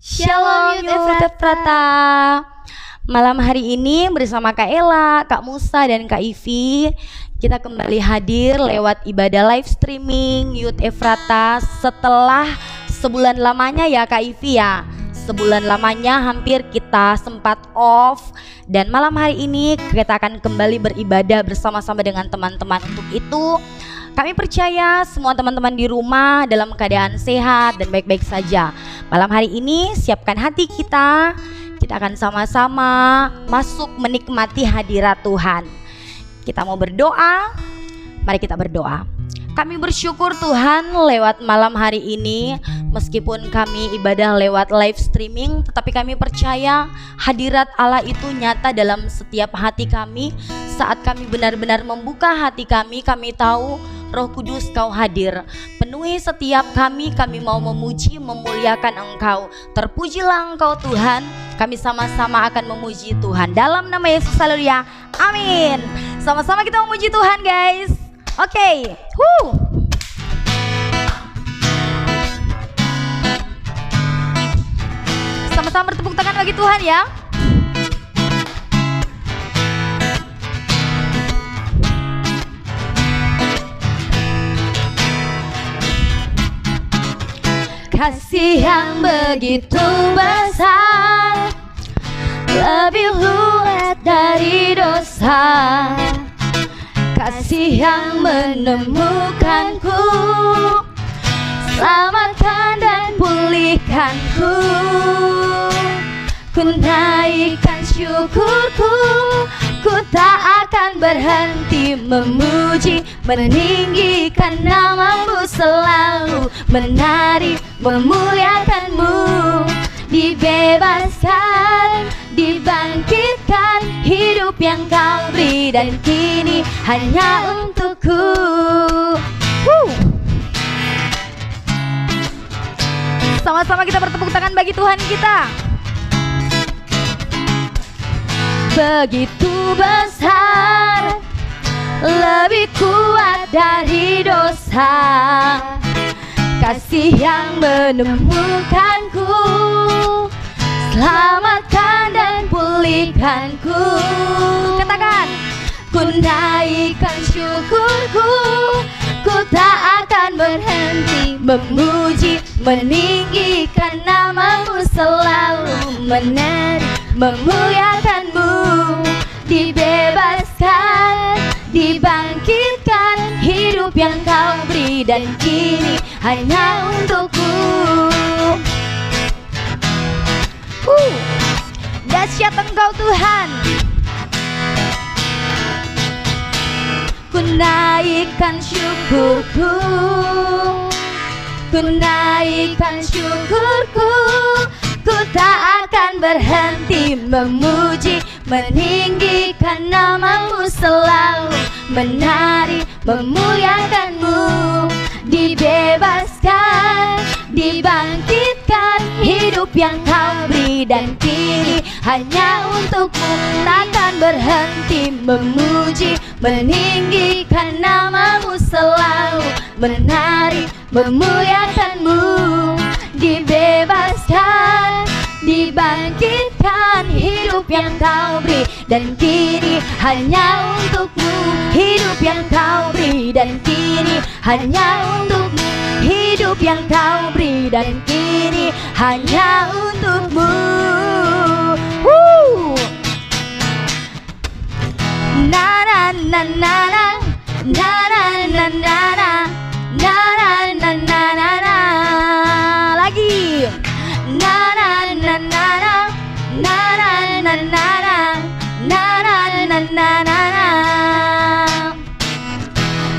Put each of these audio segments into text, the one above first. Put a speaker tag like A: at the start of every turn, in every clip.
A: Shalom Youth Efrata. Malam hari ini bersama Kak Ella, Kak Musa, dan Kak Ivi, kita kembali hadir lewat ibadah live streaming Youth Efrata setelah sebulan lamanya ya Kak Ivi ya. Sebulan lamanya hampir kita sempat off, dan malam hari ini kita akan kembali beribadah bersama-sama dengan teman-teman. Untuk itu kami percaya semua teman-teman di rumah dalam keadaan sehat dan baik-baik saja. Malam hari ini siapkan hati kita akan sama-sama masuk menikmati hadirat Tuhan. Kita mau berdoa, mari kita berdoa. Kami bersyukur Tuhan lewat malam hari ini, meskipun kami ibadah lewat live streaming, tetapi kami percaya hadirat Allah itu nyata dalam setiap hati kami. Saat kami benar-benar membuka hati kami tahu Roh Kudus Kau hadir. Penuhi setiap kami mau memuji, memuliakan Engkau. Terpujilah Engkau Tuhan. Kami sama-sama akan memuji Tuhan dalam nama Yesus, haleluya, amin. Sama-sama kita memuji Tuhan guys. Oke. Sama-sama bertepuk tangan bagi Tuhan ya. Kasih yang begitu besar, lebih luas dari dosa. Kasih yang menemukanku, selamatkan dan pulihkanku. Ku naikkan syukurku, ku tak akan berhenti memuji, meninggikan namamu selalu, menari, memuliakanmu. Dibebaskan, dibangkitkan, hidup yang Kau beri dan kini hanya untukku. Sama-sama kita bertepuk tangan bagi Tuhan kita. Begitu besar, lebih kuat dari dosa. Kasih yang menemukanku, selamatkan dan pulihkanku. Katakan, ku naikkan syukurku, ku tak akan berhenti memuji, meninggikan namamu selalu, menari, memuliakanmu. Dibebaskan, dibangkitkan, hidup yang Kau beri dan kini hanya untukku. Dahsyat Engkau Tuhan. Ku naikkan syukurku, ku naikkan syukurku, ku tak akan berhenti memuji, meninggikan namamu selalu, menari, memuliakanmu. Dibebaskan, dibangkitkan, hidup yang Kau beri dan kini hanya untukmu. Takkan berhenti memuji, meninggikan namamu selalu, menari, memuliakanmu. Dibebaskan, dibangkitkan, hidup yang Kau beri dan kini hanya untukmu. Hidup yang Kau beri dan kini hanya untukmu. Hidup yang Kau beri dan kini hanya untukmu. Na na na na na, na na na na na, na na na na na na. Lagi. Na na na na na, na na na na na, na na na na na na.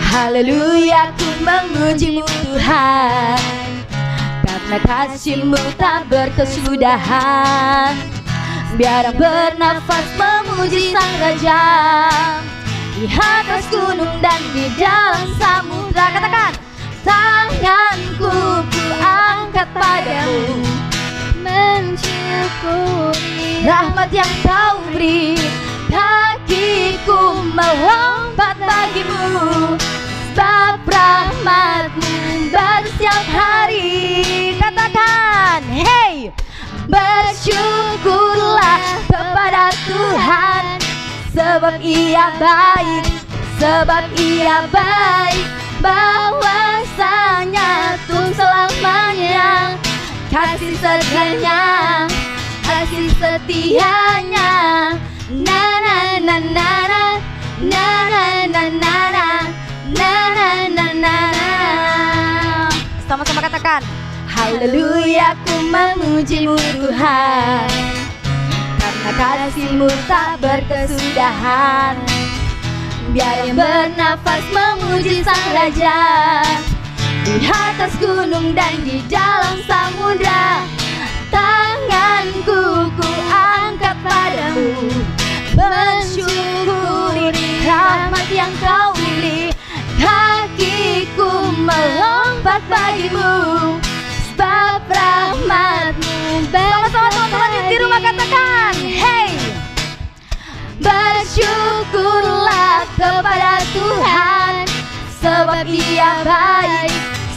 A: Haleluya, ku memuji-Mu Tuhan, karena kasih-Mu tak berkesudahan. Biar bernafas memuji Sang Raja, di atas gunung dan di dalam samudra. Katakan, tanganku ku angkat padamu, mensyukuri rahmat yang Kau beri. Kakiku melompat bagimu, sebab rahmat-Mu baru setiap hari. Katakan, hey, Bersyukurlah kepada Tuhan, sebab Ia baik, sebab Ia baik. Bahwasanya Tuhan selamanya, kasih setianya, kasih setianya. Na na na na na, na na na na na, na na na na na. Sama-sama katakan, haleluya, ku memuji-Mu Tuhan, karena kasih-Mu tak berkesudahan. Biar yang bernafas memuji Sang Raja, di atas gunung dan di dalam samudra. Tanganku ku angkat padamu, bersyukuri rahmat yang Kau beri. Kakiku melompat bagimu, sebab rahmat-Mu. Sama-sama teman-teman di rumah katakan, hey! Bersyukurlah kepada Tuhan, sebab Ia baik,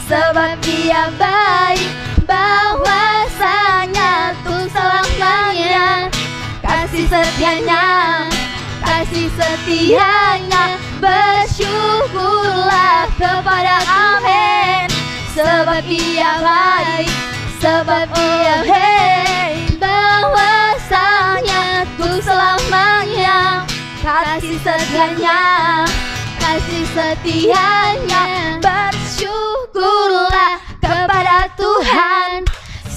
A: sebab Ia baik. Bahwasanya Tuhan selamanya, kasih setianya, kasih setianya. Bersyukurlah kepada Tuhan, sebab Ia baik, sebab Ia baik. Bahwasanya Tuhan selamanya, kasih setianya, kasih setianya. Bersyukurlah kepada Tuhan,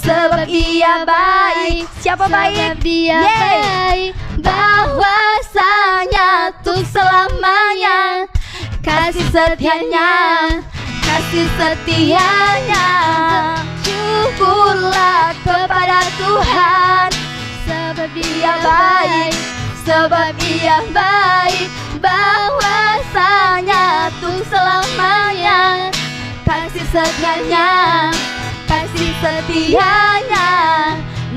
A: sebab Ia baik. Siapa baik? Dia baik. Bahwasanya Tuhan selamanya, kasih setianya, kasih setianya. Syukurlah kepada Tuhan, sebab Dia baik, sebab Ia baik. Bahwasanya Tuhan selamanya, kasih setianya, kasih setianya.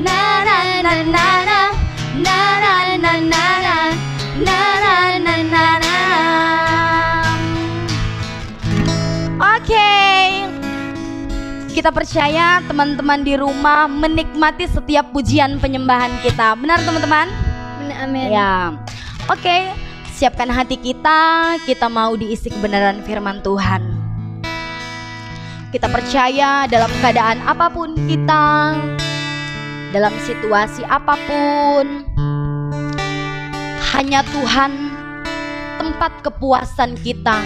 A: Na na na na na, na na na na na, na na na na na. Oke, kita percaya teman-teman di rumah menikmati setiap pujian penyembahan kita. Benar teman-teman?
B: Amin.
A: Ya. Oke, siapkan hati kita. Kita mau diisi kebenaran firman Tuhan. Kita percaya dalam keadaan apapun kita, dalam situasi apapun, hanya Tuhan tempat kepuasan kita.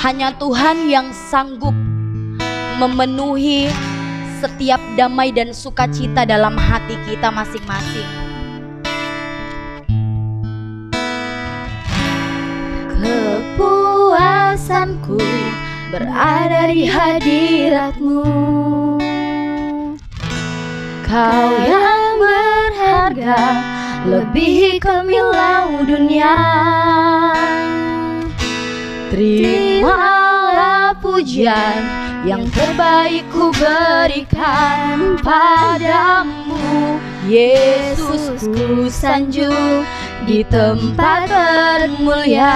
A: Hanya Tuhan yang sanggup memenuhi setiap damai dan sukacita dalam hati kita masing-masing. Kepuasanku berada di hadirat-Mu, Kau yang berharga, lebih kemilau dunia. Terimalah pujian yang terbaik ku berikan padamu, Yesus. Ku sanjung di tempat termulia.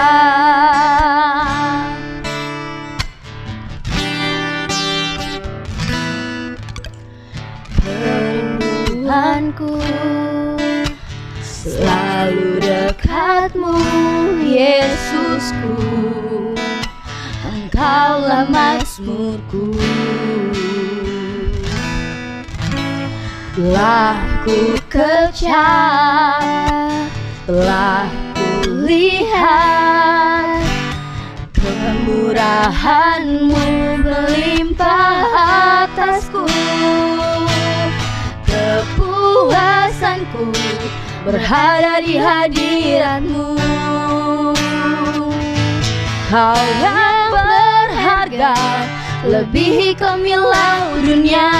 A: Tuhanku, selalu dekat-Mu, Yesusku. Engkaulah mazmurku. Telah ku kecap, telah ku lihat kemurahan-Mu melimpah atasku. Kepuasanku berada di hadirat-Mu, Kau yang berharga, lebih kemilau dunia.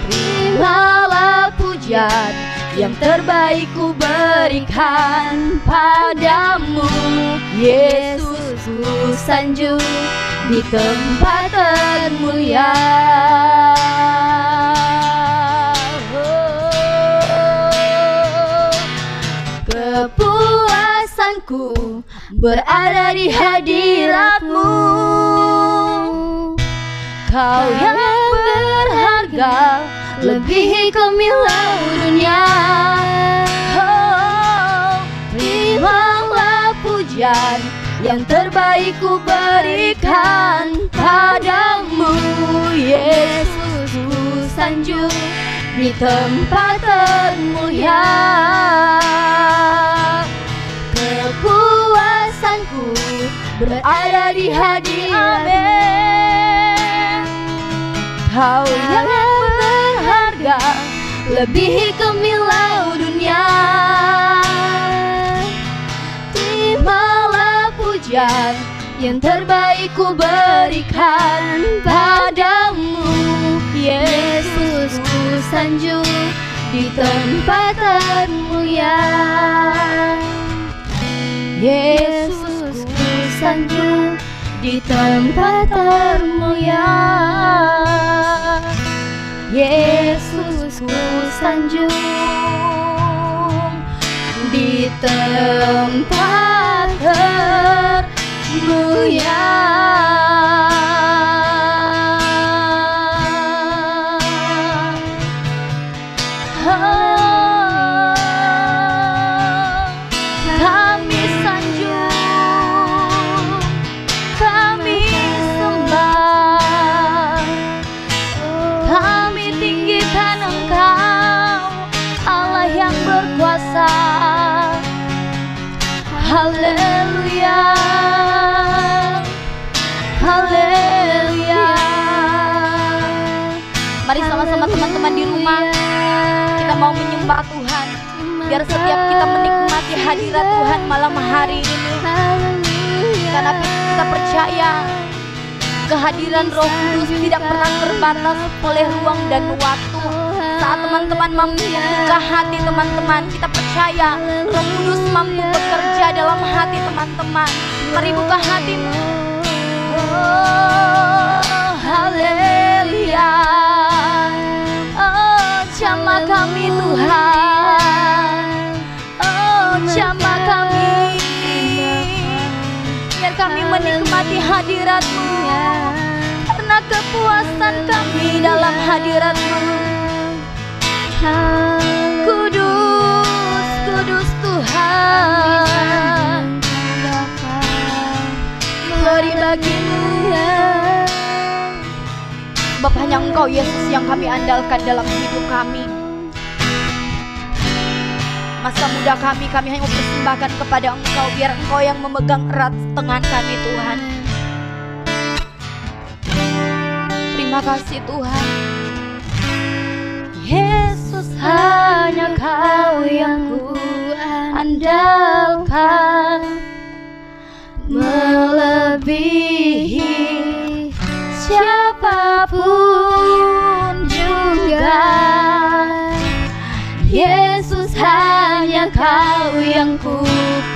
A: Terimalah pujian yang terbaik ku berikan padamu, Yesus. Ku sanjung di tempat termulia. Kepuasanku berada di hadirat-Mu, Kau yang berharga,
B: melebihi kemilau dunia.
A: Oh, terimalah pujian yang terbaik ku berikan padamu, Yesus.
B: Ku sanjung
A: Di tempat termulia, kepuasanku berada di hadirat-Mu. Kau yang berharga, lebihi kemilau dunia. Terimalah pujian yang terbaik ku berikan padamu,
B: Yesus. Ku sanjung
A: di tempat termulia.
B: Yesus. Ku sanjung
A: di tempat termulia. Yesus, ku sanjung di tempat termulia. Kami sanjung, kami sembah, kami tinggikan Engkau, Allah yang berkuasa. Haleluya, haleluya. Mari sama-sama teman-teman di rumah, kita mau menyembah Tuhan, biar setiap kita menikmati hadirat Tuhan malam hari ini. Karena kita percaya kehadiran Roh Kudus tidak pernah terbatas oleh ruang dan waktu. Saat teman-teman mampu membuka hati teman-teman, kita percaya Roh Kudus mampu bekerja dalam hati teman-teman. Mari buka hatimu. Oh, haleluya. Oh, jamah kami Tuhan. Oh, jamah kami. Biar kami menikmati hadirat-Mu, karena kepuasan kami dalam hadirat-Mu. Kudus, kudus Tuhan, glory bagi-Mu. Sebab hanya Engkau Yesus yang kami andalkan dalam hidup kami. Masa muda kami hanya mempersembahkan kepada Engkau, biar Engkau yang memegang erat tangan kami Tuhan. Terima kasih Tuhan. Yesus, hanya Kau yang ku andalkan, melebihi siapapun juga. Yesus, hanya Kau yang ku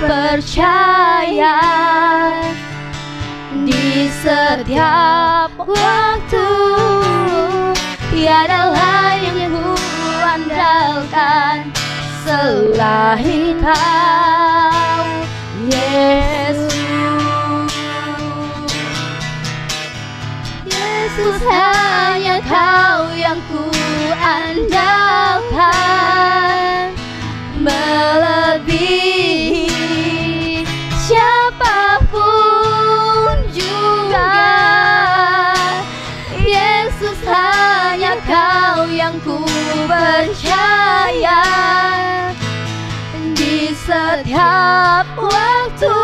A: percaya. Di setiap waktu tiada lain yang ku andalkan selain Kau, Yesus. Yesus, hanya Kau yang ku andalkan, melebihi siapapun juga. Yesus, hanya Kau yang ku percaya. Di setiap waktu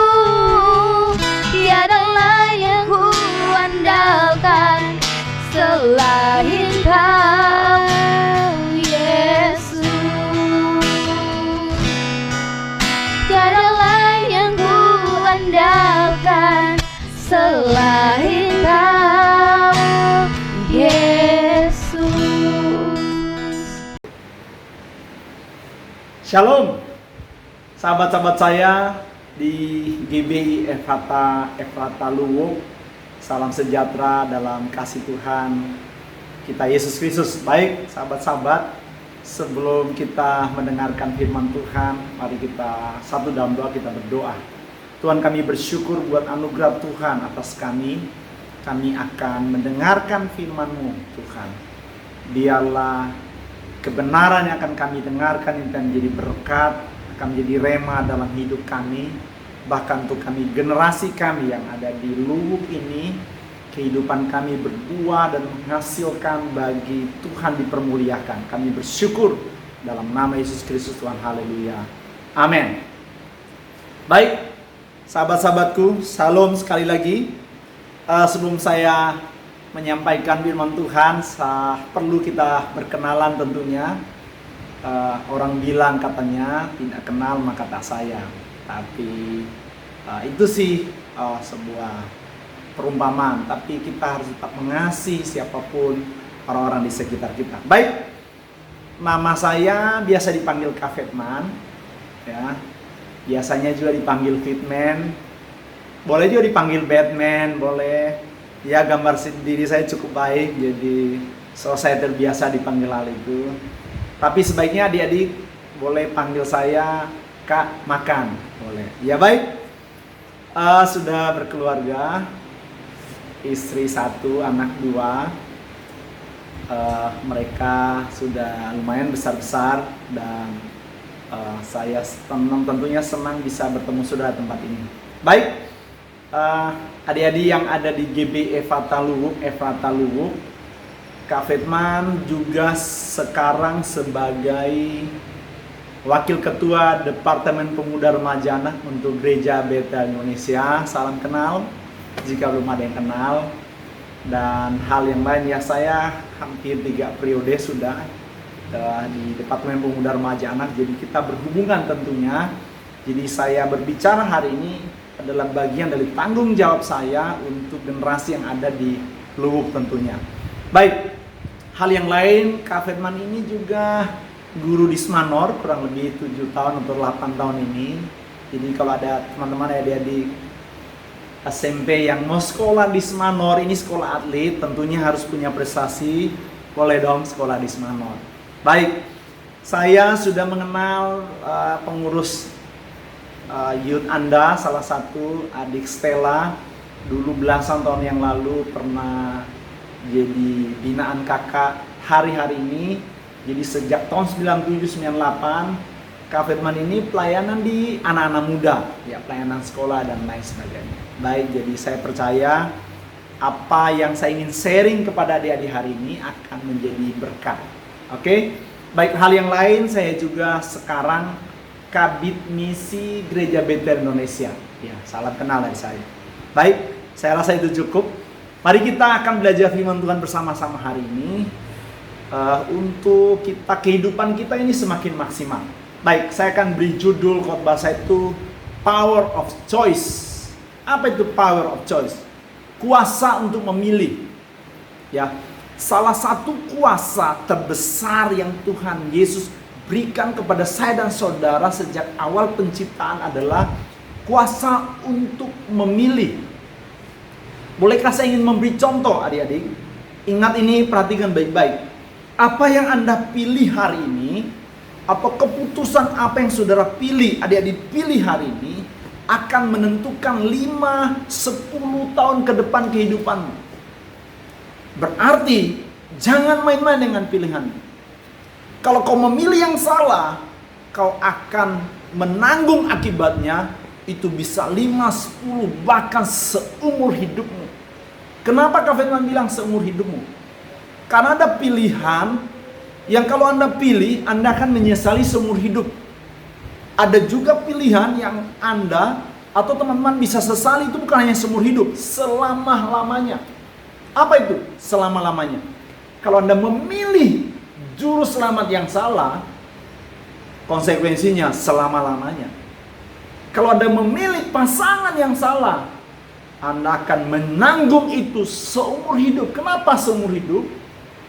A: tiada lain yang ku andalkan selain Kau, Yesus. Tiada lain yang ku andalkan selain Kau, Yesus.
C: Shalom, sahabat-sahabat saya di GBI Efrata Luwuk. Salam sejahtera dalam kasih Tuhan kita Yesus Kristus. Baik sahabat-sahabat, sebelum kita mendengarkan firman Tuhan, mari kita satu dalam doa, kita berdoa. Tuhan, kami bersyukur buat anugerah Tuhan atas kami. Kami akan mendengarkan firman-Mu Tuhan. Biarlah kebenaran yang akan kami dengarkan ini akan menjadi berkat, akan menjadi rema dalam hidup kami, bahkan untuk kami, generasi kami yang ada di Luwuk ini, kehidupan kami berbuah dan menghasilkan bagi Tuhan dipermuliakan. Kami bersyukur dalam nama Yesus Kristus Tuhan. Haleluya. Amin. Baik, sahabat-sahabatku, salam sekali lagi. Sebelum saya menyampaikan firman Tuhan, perlu kita berkenalan tentunya. Orang bilang katanya tidak kenal maka tak sayang. Tapi itu sih sebuah perumpamaan, tapi kita harus tetap mengasihi siapapun orang-orang di sekitar kita. Baik, nama saya biasa dipanggil Kak Fetman, ya. Biasanya juga dipanggil Fitman, boleh juga dipanggil Batman, boleh. Ya, gambar diri saya cukup baik, jadi saya terbiasa dipanggil hal itu. Tapi sebaiknya adik-adik boleh panggil saya Kak Makan, boleh. Ya baik, sudah berkeluarga. Istri 1, anak 2. Mereka sudah lumayan besar-besar dan saya tentunya senang bisa bertemu saudara tempat ini. Baik, adik-adik yang ada di GB Efrata Luwuk, Kak Fetman juga sekarang sebagai Wakil Ketua Departemen Pemuda Remaja Anak untuk Gereja Bethel Indonesia. Salam kenal jika belum ada yang kenal. Dan hal yang lain, ya, saya hampir 3 periode sudah di Departemen Pemuda Remaja Anak, jadi kita berhubungan tentunya. Jadi saya berbicara hari ini adalah bagian dari tanggung jawab saya untuk generasi yang ada di Luwuk tentunya. Baik, hal yang lain, Kak Fetman ini juga guru di Smanor kurang lebih 7 tahun atau 8 tahun ini. Jadi kalau ada teman-teman adik-adik SMP yang mau sekolah di Smanor, ini sekolah atlet, tentunya harus punya prestasi, boleh dong sekolah di Smanor. Baik, saya sudah mengenal pengurus youth Anda, salah satu adik Stella, dulu belasan tahun yang lalu pernah jadi binaan kakak hari-hari ini. Jadi sejak tahun 97-98, Kak Fetman ini pelayanan di anak-anak muda, ya, pelayanan sekolah dan lain sebagainya. Baik, jadi saya percaya apa yang saya ingin sharing kepada adik-adik hari ini akan menjadi berkat. Oke, baik, hal yang lain, saya juga sekarang Kabid Misi Gereja Bethel Indonesia. Ya, salam kenal dari saya. Baik, saya rasa itu cukup. Mari kita akan belajar firman Tuhan bersama-sama hari ini. Untuk kehidupan kita ini semakin maksimal. Baik, saya akan beri judul khotbah saya itu Power of Choice. Apa itu power of choice? Kuasa untuk memilih. Ya, salah satu kuasa terbesar yang Tuhan Yesus berikan kepada saya dan saudara sejak awal penciptaan adalah kuasa untuk memilih. Bolehkah saya ingin memberi contoh, adik-adik? Ingat ini, perhatikan baik-baik. Apa yang Anda pilih hari ini, atau keputusan apa yang saudara pilih, adik-adik pilih hari ini, akan menentukan 5-10 tahun ke depan kehidupanmu. Berarti, jangan main-main dengan pilihan. Kalau kau memilih yang salah, kau akan menanggung akibatnya, itu bisa 5-10 bahkan seumur hidupmu. Kenapa Kak Fetman bilang seumur hidupmu? Karena ada pilihan yang kalau Anda pilih, Anda akan menyesali seumur hidup. Ada juga pilihan yang Anda atau teman-teman bisa sesali, itu bukan hanya seumur hidup, selama-lamanya. Apa itu selama-lamanya? Kalau Anda memilih juru selamat yang salah, konsekuensinya selama-lamanya. Kalau Anda memilih pasangan yang salah, Anda akan menanggung itu seumur hidup. Kenapa seumur hidup?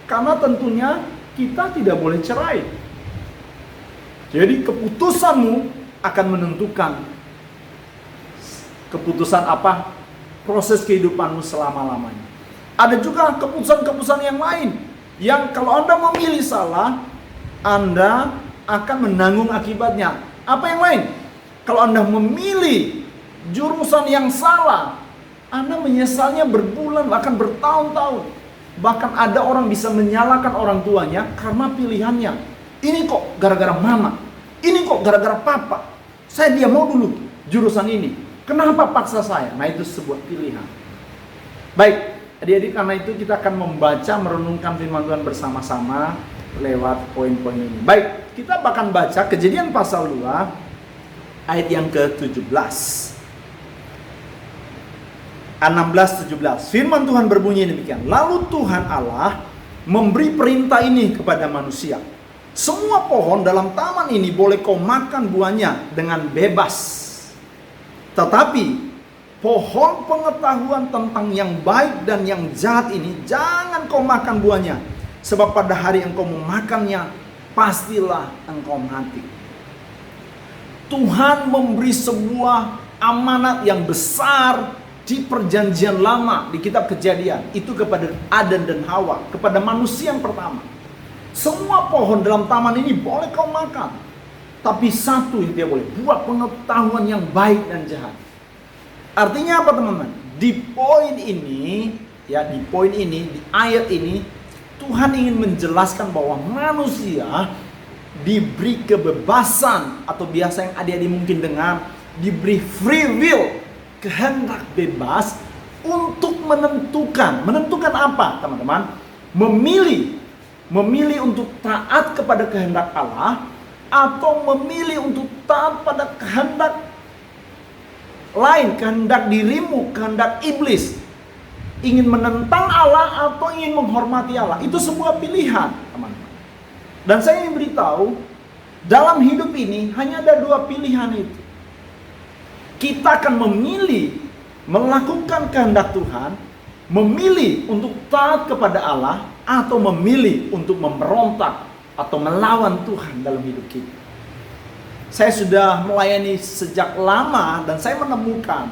C: Karena tentunya kita tidak boleh cerai. Jadi keputusanmu akan menentukan keputusan apa? Proses kehidupanmu selama-lamanya. Ada juga keputusan-keputusan yang lain yang kalau Anda memilih salah, Anda akan menanggung akibatnya. Apa yang lain? Kalau Anda memilih jurusan yang salah, Anda menyesalnya berbulan bahkan bertahun-tahun. Bahkan ada orang bisa menyalahkan orang tuanya karena pilihannya. Ini kok gara-gara mama, ini kok gara-gara papa. Dia mau dulu jurusan ini. Kenapa paksa saya? Nah, itu sebuah pilihan. Baik, adik-adik, karena itu kita akan membaca, merenungkan firman Tuhan bersama-sama lewat poin-poin ini. Baik, kita akan baca Kejadian pasal 2 ayat yang ke-17. 16-17. Firman Tuhan berbunyi demikian. Lalu Tuhan Allah memberi perintah ini kepada manusia. Semua pohon dalam taman ini boleh kau makan buahnya dengan bebas. Tetapi pohon pengetahuan tentang yang baik dan yang jahat ini jangan kau makan buahnya. Sebab pada hari engkau memakannya, pastilah engkau mati. Tuhan memberi sebuah amanat yang besar di perjanjian lama, di kitab Kejadian, itu kepada Adam dan Hawa, kepada manusia yang pertama. Semua pohon dalam taman ini boleh kau makan, tapi satu yang tidak boleh, buah pengetahuan yang baik dan jahat. Artinya apa, teman-teman? Di poin ini, di ayat ini, Tuhan ingin menjelaskan bahwa manusia diberi kebebasan, atau biasa yang adik-adik mungkin dengar, diberi free will, kehendak bebas untuk menentukan apa, teman-teman? Memilih untuk taat kepada kehendak Allah, atau memilih untuk taat pada kehendak lain, kehendak dirimu, kehendak iblis. Ingin menentang Allah atau ingin menghormati Allah. Itu sebuah pilihan, teman-teman. Dan saya ingin beritahu, dalam hidup ini hanya ada dua pilihan itu. Kita akan memilih melakukan kehendak Tuhan, memilih untuk taat kepada Allah, atau memilih untuk memberontak atau melawan Tuhan dalam hidup kita. Saya sudah melayani sejak lama dan saya menemukan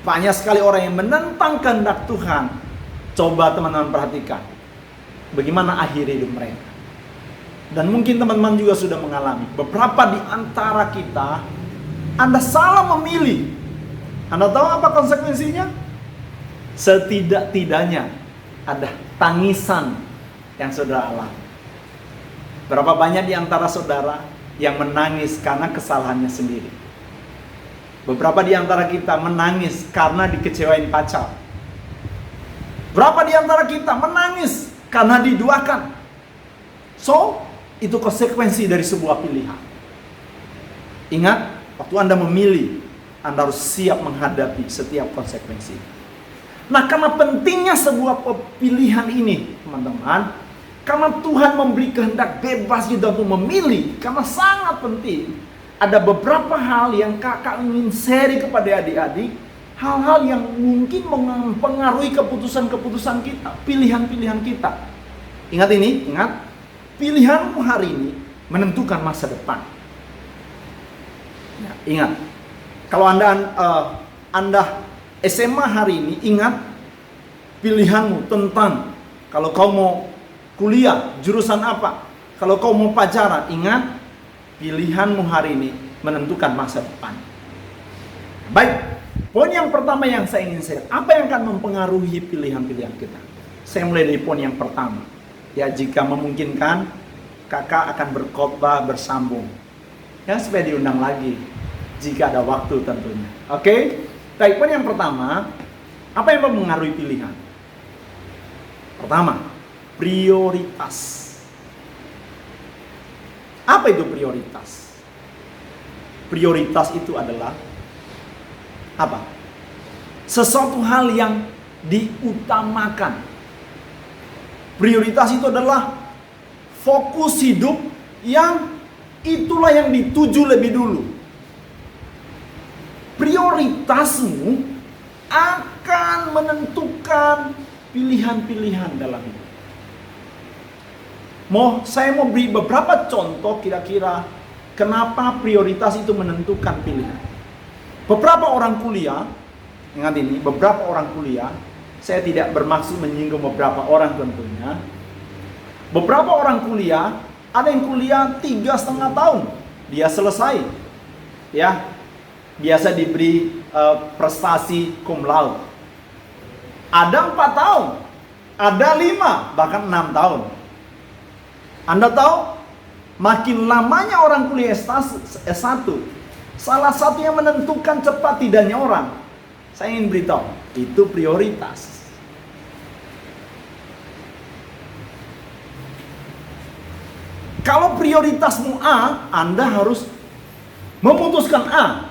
C: banyak sekali orang yang menentang kehendak Tuhan. Coba teman-teman perhatikan bagaimana akhir hidup mereka. Dan mungkin teman-teman juga sudah mengalami. Beberapa di antara kita, Anda salah memilih. Anda tahu apa konsekuensinya? Setidak-tidaknya ada tangisan yang saudara alami. Berapa banyak di antara saudara yang menangis karena kesalahannya sendiri? Beberapa di antara kita menangis karena dikecewain pacar. Berapa di antara kita menangis karena diduakan? So, itu konsekuensi dari sebuah pilihan. Ingat, waktu Anda memilih, Anda harus siap menghadapi setiap konsekuensi. Nah, karena pentingnya sebuah pilihan ini, teman-teman, karena Tuhan memberi kehendak bebas kita untuk memilih, karena sangat penting, ada beberapa hal yang kakak ingin share kepada adik-adik, hal-hal yang mungkin mempengaruhi keputusan-keputusan kita, pilihan-pilihan kita. Ingat ini, pilihanmu hari ini menentukan masa depan. Ya, ingat, kalau Anda SMA hari ini, ingat pilihanmu tentang kalau kau mau kuliah, jurusan apa. Kalau kau mau pacaran, ingat pilihanmu hari ini menentukan masa depan. Baik, poin yang pertama yang saya ingin share, apa yang akan mempengaruhi pilihan-pilihan kita? Saya mulai dari poin yang pertama. Ya, jika memungkinkan, kakak akan berkhotbah bersambung. Ya, supaya diundang lagi jika ada waktu tentunya. Oke? Baik, poin yang pertama, apa yang mempengaruhi pilihan? Pertama, prioritas. Apa itu prioritas? Prioritas itu adalah apa? Sesuatu hal yang diutamakan. Prioritas itu adalah fokus hidup yang itulah yang dituju lebih dulu. Prioritasmu akan menentukan pilihan-pilihan dalam hidup. Saya mau beri beberapa contoh kira-kira kenapa prioritas itu menentukan pilihan. Beberapa orang kuliah, ingat ini, beberapa orang kuliah, saya tidak bermaksud menyinggung beberapa orang tentunya. Beberapa orang kuliah, ada yang kuliah 3,5 tahun, dia selesai. Ya, biasa diberi prestasi cum laude. Ada 4 tahun, Ada 5, bahkan 6 tahun. Anda tahu, makin lamanya orang kuliah S1, salah satu yang menentukan cepat tidaknya orang, saya ingin beritahu, itu prioritas. Kalau prioritasmu A, Anda harus memutuskan A.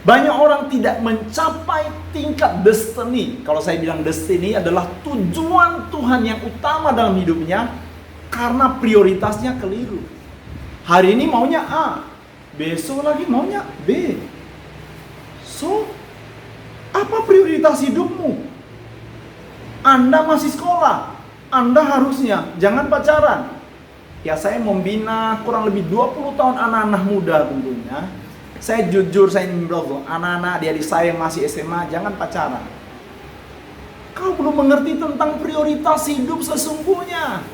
C: Banyak orang tidak mencapai tingkat destiny. Kalau saya bilang destiny adalah tujuan Tuhan yang utama dalam hidupnya, karena prioritasnya keliru. Hari ini maunya A, besok lagi maunya B. So, apa prioritas hidupmu? Anda masih sekolah, Anda harusnya jangan pacaran. Ya, saya membina kurang lebih 20 tahun anak-anak muda tentunya. Saya jujur, saya ingin bilang, anak-anak adik saya yang masih SMA, jangan pacaran. Kau belum mengerti tentang prioritas hidup sesungguhnya.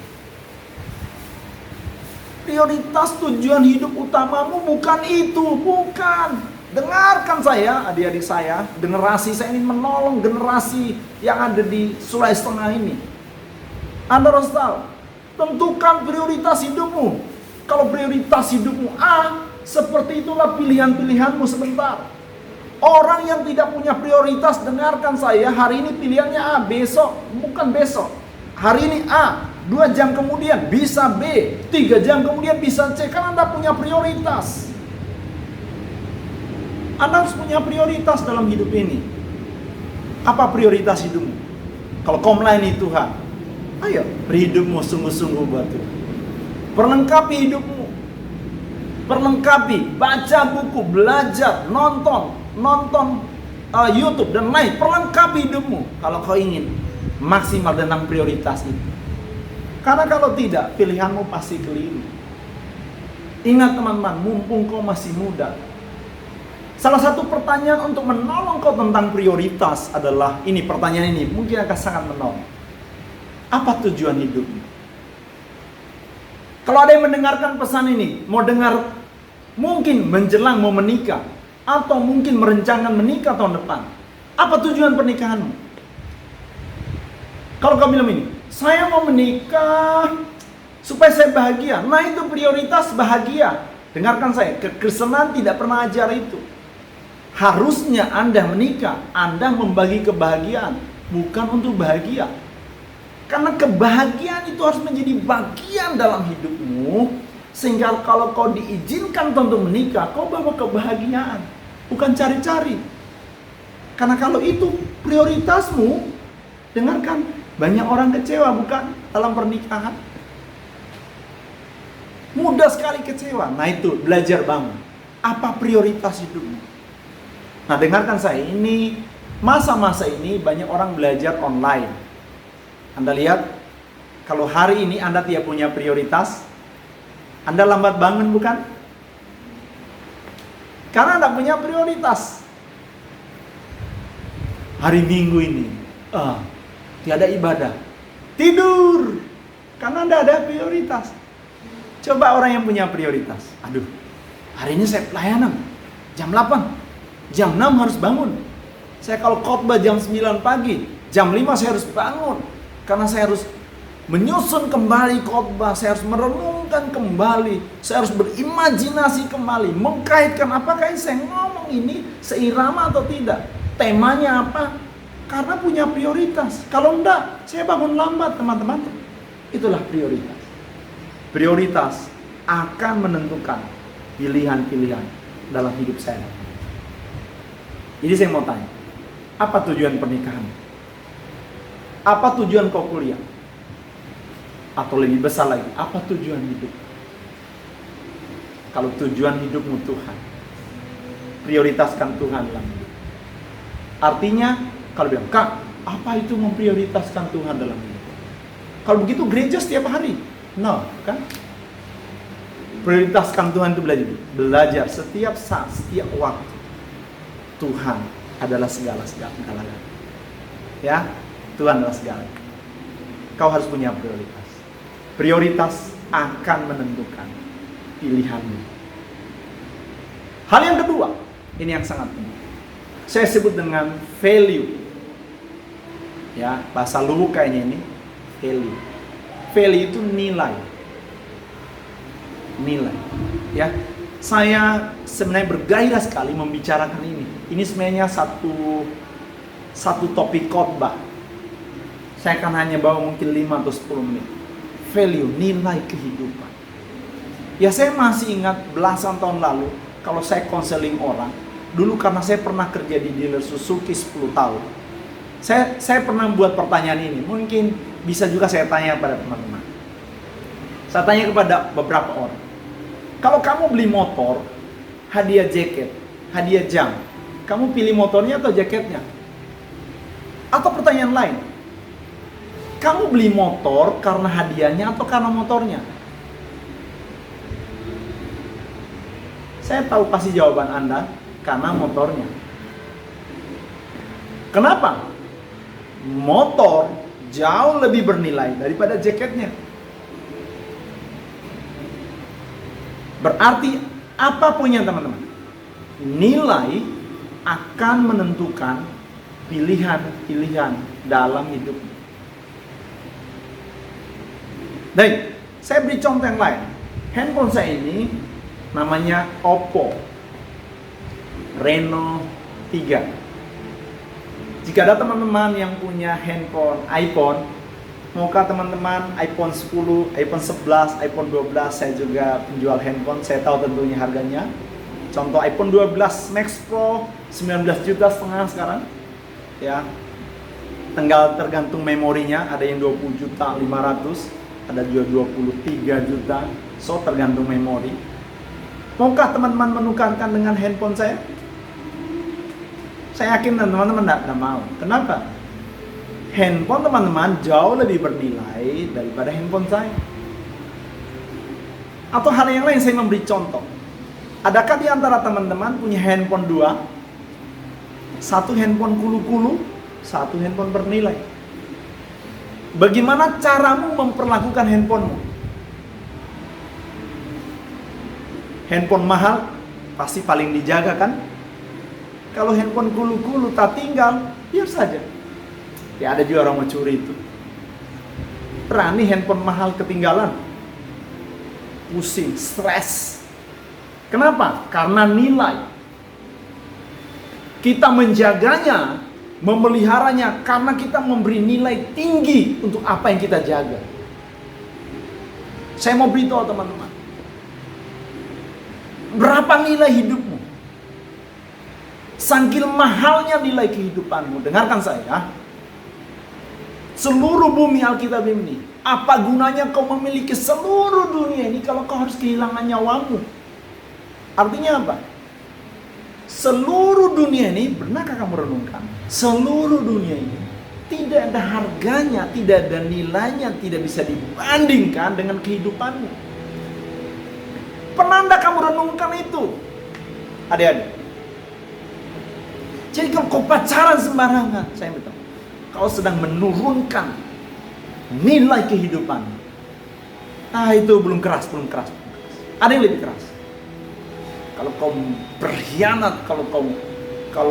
C: Prioritas tujuan hidup utamamu bukan itu, bukan. Dengarkan saya, adik-adik saya, generasi saya ingin menolong generasi yang ada di Sulawesi Tengah ini. Anda harus tahu, tentukan prioritas hidupmu. Kalau prioritas hidupmu A, seperti itulah pilihan-pilihanmu sebentar. Orang yang tidak punya prioritas, dengarkan saya, hari ini pilihannya A, besok, bukan besok. Hari ini A, 2 jam kemudian bisa B, 3 jam kemudian bisa C, karena Anda punya prioritas. Anda harus punya prioritas dalam hidup ini. Apa prioritas hidupmu? Kalau kau melayani Tuhan, ayo berhidupmu sungguh-sungguh buat Tuhan. Perlengkapi hidupmu. Perlengkapi, baca buku, belajar, nonton YouTube dan lain. Perlengkapi hidupmu kalau kau ingin maksimal tentang prioritas itu. Karena kalau tidak, pilihanmu pasti keliru. Ingat teman-teman, mumpung kau masih muda, salah satu pertanyaan untuk menolong kau tentang prioritas adalah ini, pertanyaan ini mungkin akan sangat menolong. Apa tujuan hidupmu? Kalau ada yang mendengarkan pesan ini, mau dengar mungkin menjelang mau menikah, atau mungkin merencanakan menikah tahun depan, apa tujuan pernikahanmu? Kalau kau bilang ini, saya mau menikah supaya saya bahagia, nah itu prioritas bahagia. Dengarkan saya, kekristenan tidak pernah ajar itu. Harusnya Anda menikah, Anda membagi kebahagiaan, bukan untuk bahagia. Karena kebahagiaan itu harus menjadi bagian dalam hidupmu, sehingga kalau kau diizinkan untuk menikah, kau bawa kebahagiaan, bukan cari-cari. Karena kalau itu prioritasmu, dengarkan, banyak orang kecewa bukan dalam pernikahan. Mudah sekali kecewa. Nah itu, belajar bangun. Apa prioritas hidupmu? Nah dengarkan saya, ini masa-masa ini banyak orang belajar online. Anda lihat, kalau hari ini Anda tidak punya prioritas, Anda lambat bangun bukan? Karena Anda punya prioritas. Hari Minggu ini, tiada ibadah, tidur. Karena Anda ada prioritas. Coba orang yang punya prioritas, aduh, hari ini saya pelayanan, jam 8, jam 6 harus bangun. Saya kalau khotbah jam 9 pagi, jam 5 saya harus bangun. Karena saya harus menyusun kembali khotbah, saya harus merenungkan kembali, saya harus berimajinasi kembali, mengkaitkan apakah yang saya ngomong ini seirama atau tidak, temanya apa, karena punya prioritas. Kalau enggak, saya bangun lambat teman-teman. Itulah prioritas. Prioritas akan menentukan pilihan-pilihan dalam hidup saya. Jadi saya mau tanya, apa tujuan pernikahan? Apa tujuan kau kuliah? Atau lebih besar lagi, apa tujuan hidup? Kalau tujuan hidupmu Tuhan, prioritaskan Tuhan dalam hidup. Artinya, kalau bilang, Kak, apa itu memprioritaskan Tuhan dalam hidup? Kalau begitu gereja setiap hari? No, kan? Prioritaskan Tuhan itu belajar setiap saat, setiap waktu. Tuhan adalah segala-galanya. Ya, Tuhan adalah segala. Kau harus punya prioritas. Prioritas akan menentukan pilihanmu. Hal yang kedua, ini yang sangat penting. Saya sebut dengan value. Ya, bahasa Luwuk kayaknya ini value. Value itu nilai. Nilai. Ya. Saya sebenarnya bergairah sekali membicarakan ini. Ini sebenarnya satu topik khotbah. Saya akan hanya bawa mungkin 5 atau 10 menit. Value, nilai kehidupan. Ya, saya masih ingat belasan tahun lalu kalau saya konseling orang. Dulu karena saya pernah kerja di dealer Suzuki 10 tahun. Saya pernah buat pertanyaan ini. Mungkin bisa juga saya tanya pada teman-teman. Saya tanya kepada beberapa orang. Kalau kamu beli motor, hadiah jaket, hadiah jam, kamu pilih motornya atau jaketnya? Atau pertanyaan lain, kamu beli motor karena hadiahnya atau karena motornya? Saya tahu pasti jawaban Anda, karena motornya. Kenapa? Motor jauh lebih bernilai daripada jaketnya. Berarti apapun yang teman-teman, nilai akan menentukan pilihan-pilihan dalam hidup. Baik, saya beri contoh yang lain. Handphone saya ini namanya Oppo Reno 3. Jika ada teman-teman yang punya handphone iPhone, maukah teman-teman iPhone 10, iPhone 11, iPhone 12, saya juga penjual handphone, saya tahu tentunya harganya. Contoh iPhone 12 Max Pro 19 juta setengah sekarang. Ya. Tinggal tergantung memorinya, ada yang 20 juta 500, ada juga 23 juta. So tergantung memori. Maukah teman-teman menukarkan dengan handphone saya? Saya yakin teman-teman tidak mau. Kenapa? Handphone teman-teman jauh lebih bernilai daripada handphone saya. Atau hal yang lain, saya memberi contoh. Adakah di antara teman-teman punya handphone 2? Satu handphone kulu-kulu, satu handphone bernilai. Bagaimana caramu memperlakukan handphonemu? Handphone mahal pasti paling dijaga kan? Kalau handphone kulu-kulu tak tinggal, biar saja. Ya, ada juga orang mencuri itu. Berani handphone mahal ketinggalan. Pusing, stres. Kenapa? Karena nilai. Kita menjaganya, memeliharanya karena kita memberi nilai tinggi untuk apa yang kita jaga. Saya mau beritahu teman-teman. Berapa nilai hidupmu? Saking mahalnya nilai kehidupanmu. Dengarkan saya. Seluruh bumi Alkitab ini, apa gunanya kau memiliki seluruh dunia ini kalau kau harus kehilangan nyawamu? Artinya apa? Seluruh dunia ini, pernahkah kamu renungkan? Seluruh dunia ini tidak ada harganya, tidak ada nilainya, tidak bisa dibandingkan dengan kehidupanmu. Pernah anda kamu renungkan itu? Adik-adik. Jadi kalau kau pacaran sembarangan, saya beritahu, kau sedang menurunkan nilai kehidupan. Itu belum keras. Ada yang lebih keras. Kalau kau berkhianat, kalau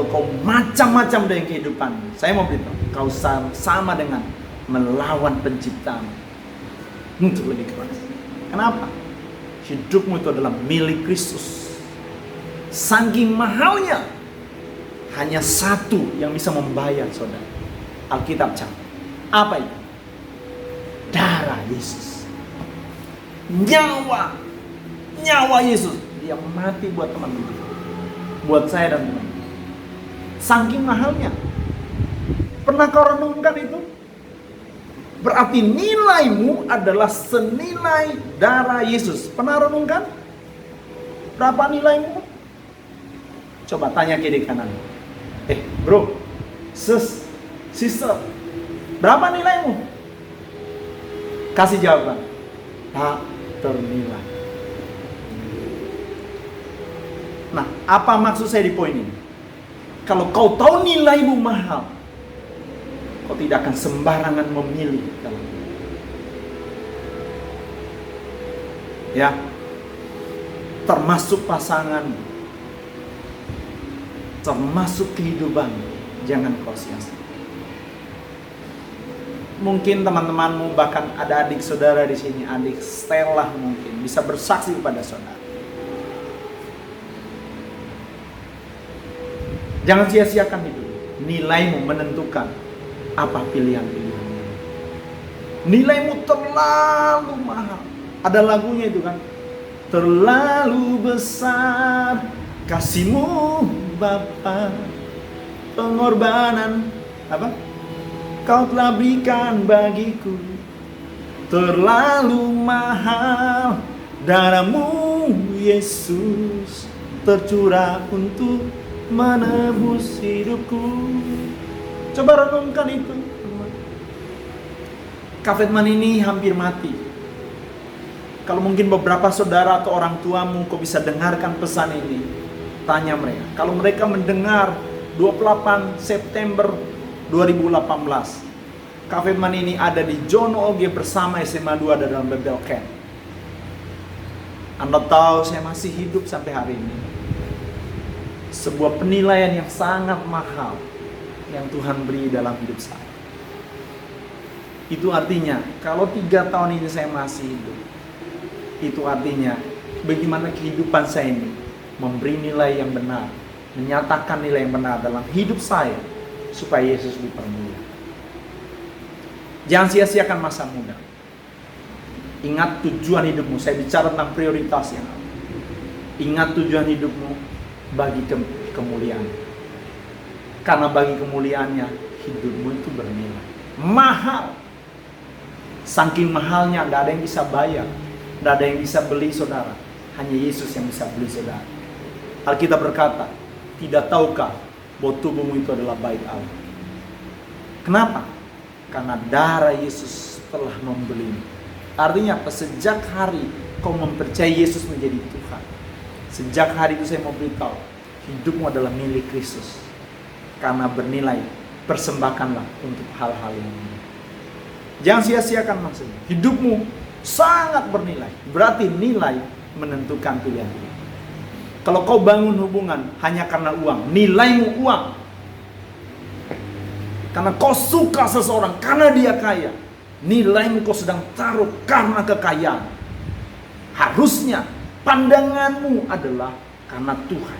C: kau macam-macam dengan kehidupan, saya mau beritahu, kau sama dengan melawan penciptamu. Itu lebih keras. Kenapa? Hidupmu itu adalah milik Kristus. Saking mahalnya, hanya satu yang bisa membayar, saudara. Alkitab catat. Apa itu? Darah Yesus. Nyawa Yesus. Dia mati buat teman-teman. Buat saya dan teman. Saking mahalnya. Pernah kau renungkan itu? Berarti nilaimu adalah senilai darah Yesus. Pernah renungkan? Berapa nilaimu? Coba tanya kiri kanan. Bro, sister, berapa nilaimu? Kasih jawaban. Tak ternilai. Nah, apa maksud saya di poin ini? Kalau kau tahu nilaimu mahal, kau tidak akan sembarangan memilih dalam hidup. Ya, termasuk pasangan, termasuk kehidupan, jangan kau sia-sia. Mungkin teman-temanmu, bahkan ada adik saudara di sini, adik Stella mungkin bisa bersaksi kepada saudara. Jangan sia-siakan hidup. Nilaimu menentukan apa pilihan-pilihanmu. Nilaimu terlalu mahal. Ada lagunya itu kan. Terlalu besar kasih-Mu Bapa, pengorbanan apa? Kau telah berikan bagiku. Terlalu mahal darah-Mu Yesus tercurah untuk menebus hidupku. Coba renungkan itu. Kak Firman ini hampir mati. Kalau mungkin beberapa saudara atau orang tuamu kau bisa dengarkan pesan ini, tanya mereka. Kalau mereka mendengar 28 September 2018, Kak Firman ini ada di John OG bersama SMA 2 dalam Bible Camp. Anda tahu saya masih hidup sampai hari ini. Sebuah penilaian yang sangat mahal yang Tuhan beri dalam hidup saya. Itu artinya kalau 3 tahun ini saya masih hidup, itu artinya bagaimana kehidupan saya ini memberi nilai yang benar, menyatakan nilai yang benar dalam hidup saya supaya Yesus dipermulia. Jangan sia-siakan masa muda. Ingat tujuan hidupmu. Saya bicara tentang prioritas yang ada. Ingat tujuan hidupmu bagi kemuliaan. Karena bagi kemuliaannya hidupmu itu bernilai. Mahal. Saking mahalnya tidak ada yang bisa bayar. Tidak ada yang bisa beli saudara. Hanya Yesus yang bisa beli saudara. Alkitab berkata, tidak tahukah bahwa tubuhmu itu adalah bait Allah. Kenapa? Karena darah Yesus telah membelimu. Artinya apa? Sejak hari kau mempercayai Yesus menjadi Tuhan, sejak hari itu saya mau beritahu, hidupmu adalah milik Kristus. Karena bernilai, persembahkanlah untuk hal-hal yang ini. Jangan sia-siakan maksudnya. Hidupmu sangat bernilai. Berarti nilai menentukan pilihan. Kalau kau bangun hubungan hanya karena uang, nilaimu uang. Karena kau suka seseorang, karena dia kaya, nilaimu kau sedang taruh karena kekayaan. Harusnya pandanganmu adalah karena Tuhan.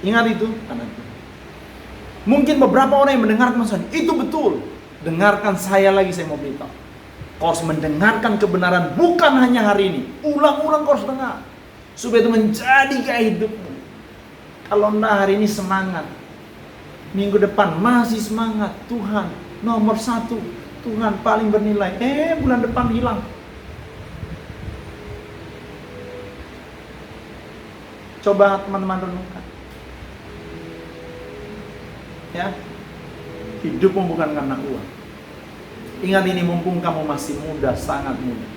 C: Ingat itu, karena Tuhan. Mungkin beberapa orang yang mendengarkan saya, itu betul. Dengarkan saya lagi, saya mau beritahu. Kau harus mendengarkan kebenaran bukan hanya hari ini. Ulang-ulang kau harus dengar. Supaya itu menjadi gaya hidupmu. Kalau enggak hari ini semangat, minggu depan masih semangat. Tuhan nomor 1, Tuhan paling bernilai. Bulan depan hilang. Coba teman-teman renungkan. Ya, hidupmu bukan karena uang. Ingat ini, mumpung kamu masih muda, sangat muda.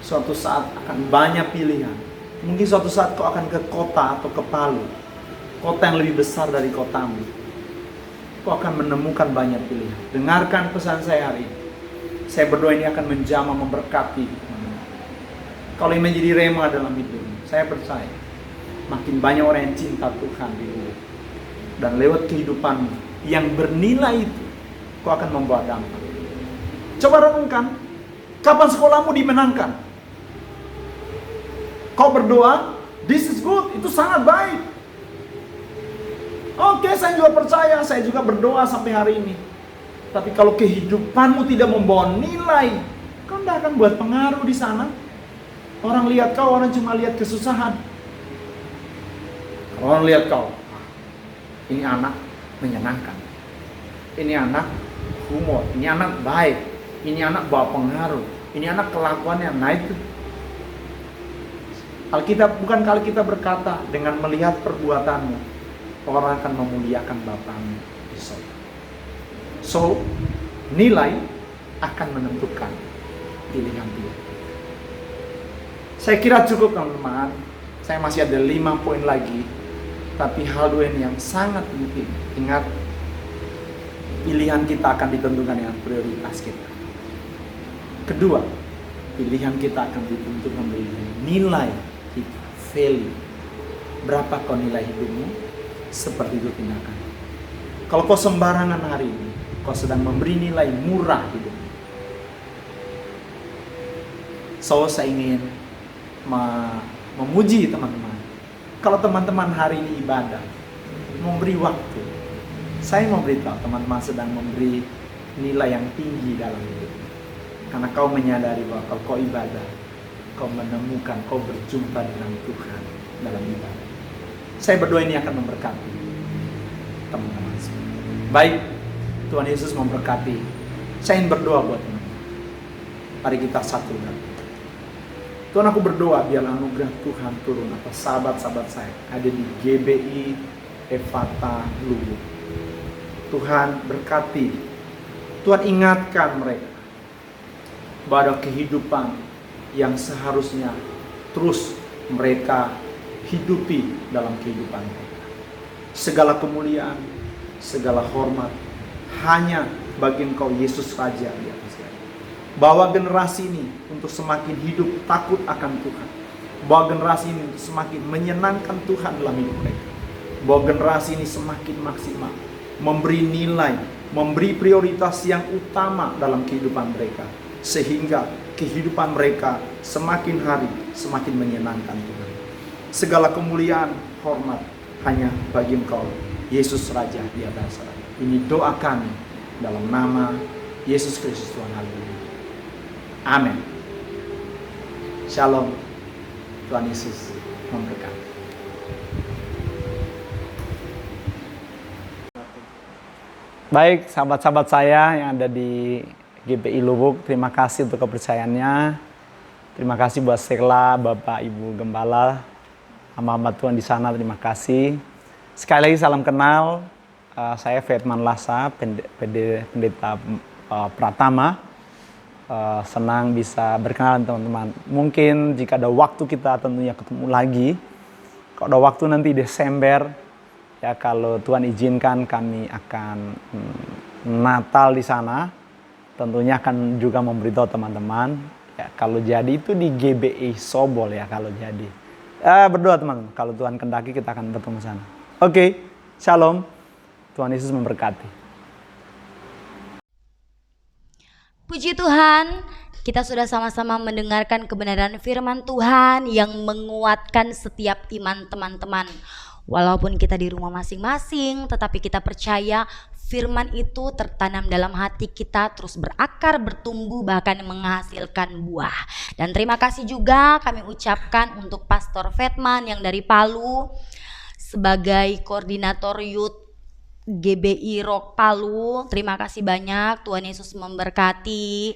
C: Suatu saat akan banyak pilihan. Mungkin suatu saat kau akan ke kota atau ke Palu, kota yang lebih besar dari kotamu. Kau akan menemukan banyak pilihan. Dengarkan pesan saya hari ini. Saya berdoa ini akan menjamah, memberkati. Kalau ini menjadi rema dalam hidupmu, saya percaya makin banyak orang yang cinta Tuhan di hidup. Dan lewat kehidupanmu yang bernilai itu, kau akan membawa dampak. Coba renungkan, kapan sekolahmu dimenangkan? Kau berdoa, this is good, itu sangat baik. Oke, saya juga percaya, saya juga berdoa sampai hari ini. Tapi kalau kehidupanmu tidak membawa nilai, kau tidak akan buat pengaruh di sana. Orang lihat kau, orang cuma lihat kesusahan. Orang lihat kau, ini anak menyenangkan, ini anak humor, ini anak baik, ini anak bawa pengaruh, ini anak kelakuannya naik. Bukan kali kita berkata, dengan melihat perbuatanmu, orang akan memuliakan Bapamu di surga. So, nilai akan menentukan pilihan-pilihan. Saya kira cukup teman-teman. Saya masih ada 5 poin lagi. Tapi hal 2 ini yang sangat penting. Ingat, pilihan kita akan ditentukan dengan prioritas kita. Kedua, pilihan kita akan ditentukan dengan nilai kita, value. Berapa kau nilai hidupmu? Seperti itu tindakan. Kalau kau sembarangan hari ini, kau sedang memberi nilai murah hidupmu. So saya ingin memuji teman-teman. Kalau teman-teman hari ini ibadah, memberi waktu, saya mau beritahu teman-teman sedang memberi nilai yang tinggi dalam hidup. Karena kau menyadari bahwa kalau kau ibadah, kau menemukan, kau berjumpa dengan Tuhan dalam ibadah. Saya berdoa ini akan memberkati teman-teman semua. Baik, Tuhan Yesus memberkati. Saya ingin berdoa buat teman-teman. Mari kita satu dalam. Tuhan, aku berdoa biar anugerah Tuhan turun atas sahabat-sahabat saya ada di GBI Ephata Luwuk. Tuhan berkati, Tuhan ingatkan mereka bahwa ada kehidupan yang seharusnya terus mereka hidupi dalam kehidupan mereka. Segala kemuliaan, segala hormat hanya bagi Engkau Yesus Raja di atas segala. Bawa generasi ini untuk semakin hidup takut akan Tuhan. Bawa generasi ini untuk semakin menyenangkan Tuhan dalam hidup mereka. Bawa generasi ini semakin maksimal, memberi nilai, memberi prioritas yang utama dalam kehidupan mereka, sehingga kehidupan mereka semakin hari semakin menyenangkan Tuhan. Segala kemuliaan, hormat hanya bagi Engkau Yesus Raja di atas segala. Ini doa kami dalam nama Yesus Kristus Tuhan. Haleluya. Amin. Shalom. Tuhan Yesus memberkati. Baik, sahabat-sahabat saya yang ada di GBI Luwuk, terima kasih untuk kepercayaannya. Terima kasih buat Sekla, Bapak Ibu Gembala, hamba-hamba Tuhan di sana, terima kasih. Sekali lagi salam kenal, saya Fetman Lasa, pendeta Pratama. Senang bisa berkenalan teman-teman. Mungkin jika ada waktu kita tentunya ketemu lagi. Kalau ada waktu nanti Desember, ya kalau Tuhan izinkan kami akan Natal di sana. Tentunya akan juga memberitahu teman-teman. Ya, kalau jadi itu di GBI Sobol ya kalau jadi. Berdoa teman-teman, kalau Tuhan kehendaki kita akan bertemu sana. Oke, shalom. Tuhan Yesus memberkati.
A: Puji Tuhan, kita sudah sama-sama mendengarkan kebenaran firman Tuhan yang menguatkan setiap iman teman-teman. Walaupun kita di rumah masing-masing, tetapi kita percaya firman itu tertanam dalam hati kita, terus berakar, bertumbuh, bahkan menghasilkan buah. Dan terima kasih juga kami ucapkan untuk Pastor Fetman yang dari Palu sebagai koordinator youth GBI Rock Palu. Terima kasih banyak, Tuhan Yesus memberkati.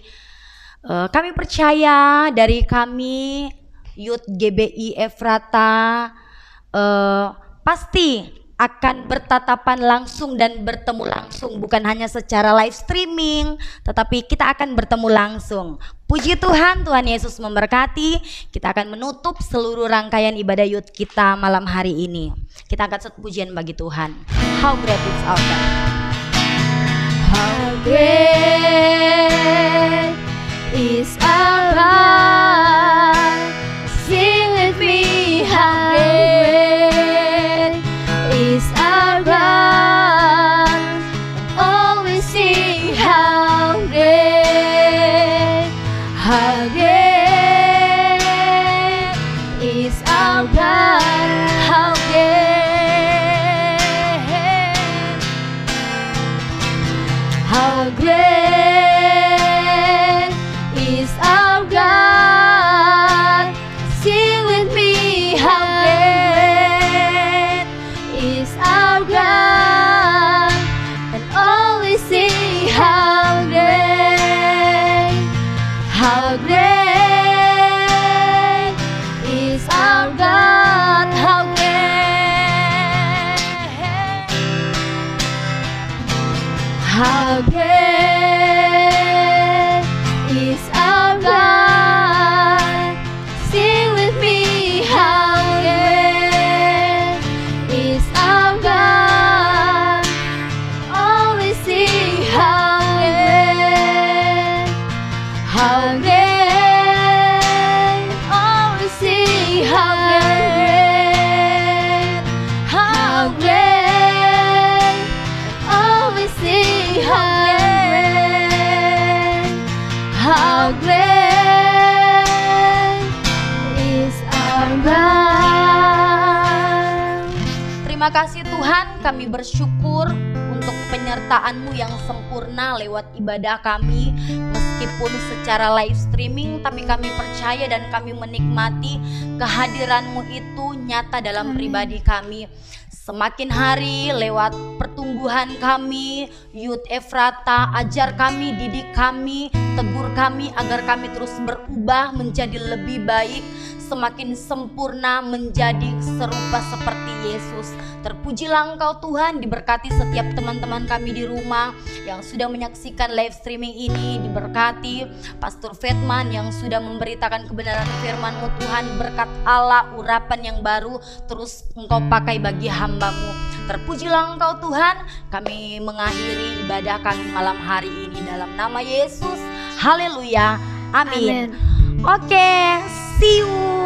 A: Kami percaya dari kami youth GBI Ephrata pasti akan bertatapan langsung dan bertemu langsung, bukan hanya secara live streaming, tetapi kita akan bertemu langsung. Puji Tuhan, Tuhan Yesus memberkati. Kita akan menutup seluruh rangkaian ibadah youth kita malam hari ini. Kita angkat satu pujian bagi Tuhan. How great is our God.
B: How great is our God. Sing with me, how great is our God. Always sing, how great is our God. How great
A: Terima kasih Tuhan, kami bersyukur untuk penyertaan-Mu yang sempurna lewat ibadah kami. Meskipun secara live streaming, tapi kami percaya dan kami menikmati kehadiran-Mu itu nyata dalam pribadi kami. Semakin hari lewat pertumbuhan kami, Youth Ephrata, ajar kami, didik kami, tegur kami agar kami terus berubah menjadi lebih baik, semakin sempurna menjadi serupa seperti Yesus. Terpujilah Engkau Tuhan, diberkati setiap teman-teman kami di rumah yang sudah menyaksikan live streaming ini, diberkati Pastor Fetman yang sudah memberitakan kebenaran firman-Mu Tuhan, berkat Allah, urapan yang baru terus Engkau pakai bagi hamba-Mu. Terpujilah Engkau Tuhan, kami mengakhiri ibadah kami malam hari ini dalam nama Yesus. Haleluya, amin.
B: Amin.
A: Oke, see you.